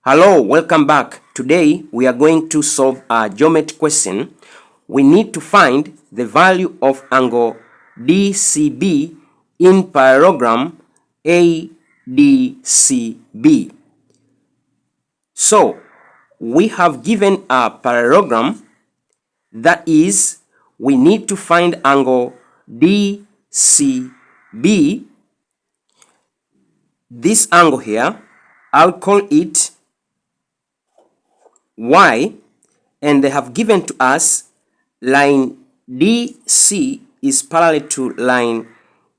Hello, welcome back. Today we are going to solve a geometry question. We need to find the value of angle DCB in parallelogram ADCB. So, we have given a parallelogram, that is, we need to find angle DCB. This angle here, I'll call it Y, and they have given to us line DC is parallel to line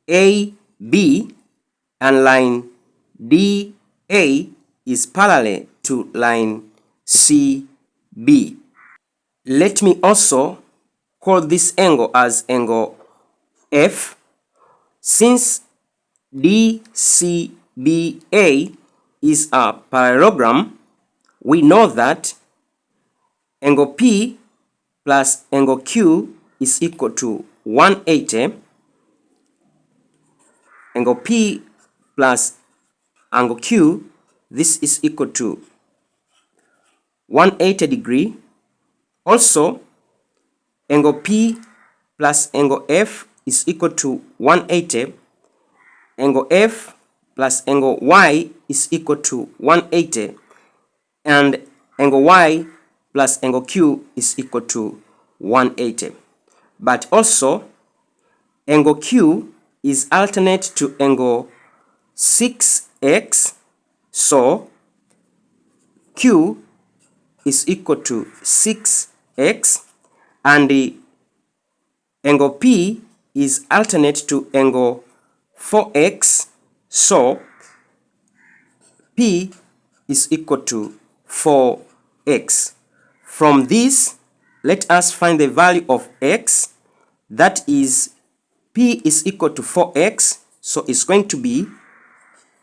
AB and line DA is parallel to line CB. Let me also call this angle as angle F. Since DCBA is a parallelogram, we know that angle P plus angle Q is equal to 180. Angle P plus angle Q, this is equal to 180 degree. Also, angle P plus angle F is equal to 180. Angle F plus angle Y is equal to 180. And angle Y plus angle Q is equal to 180. But also, angle Q is alternate to angle 6x, so Q is equal to 6x, and the angle P is alternate to angle 4x, so P is equal to 4x. From this, let us find the value of x. That is, P is equal to 4x, so it's going to be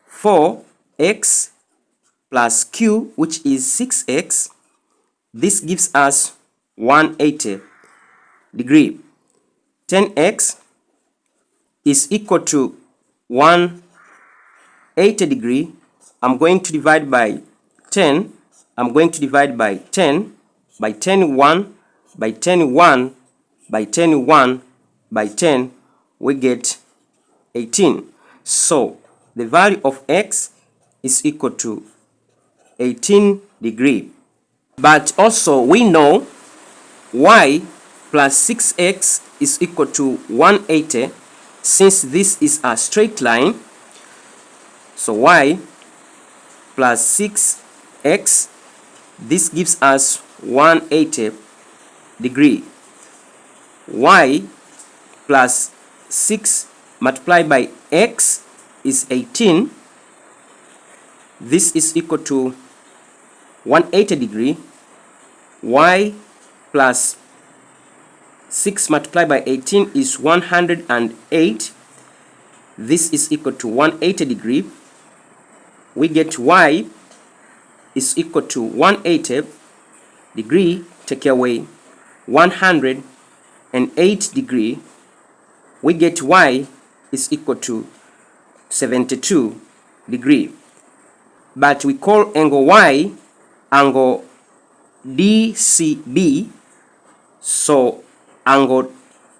4x plus Q, which is 6x. This gives us 180 degree. 10x is equal to 180 degree. I'm going to divide by 10. I'm going to divide by 10, by 10, 1, by 10, 1, by 10, 1, by 10, we get 18. So, the value of x is equal to 18 degree. But also, we know y plus 6x is equal to 180, since this is a straight line. So, y plus 6x, this gives us 180 degree. Y plus 6 multiplied by x is 18. This is equal to 180 degree. Y plus 6 multiplied by 18 is 108. This is equal to 180 degree. We get y is equal to 180 degree, take away 108 degree, we get y is equal to 72 degree. But we call angle y angle DCB, so angle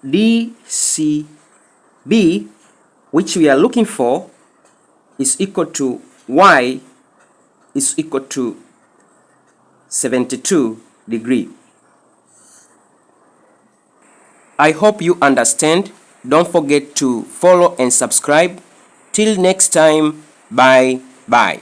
DCB, which we are looking for, is equal to y is equal to 72 degree. I hope you understand. Don't forget to follow and subscribe. Till next time, bye bye.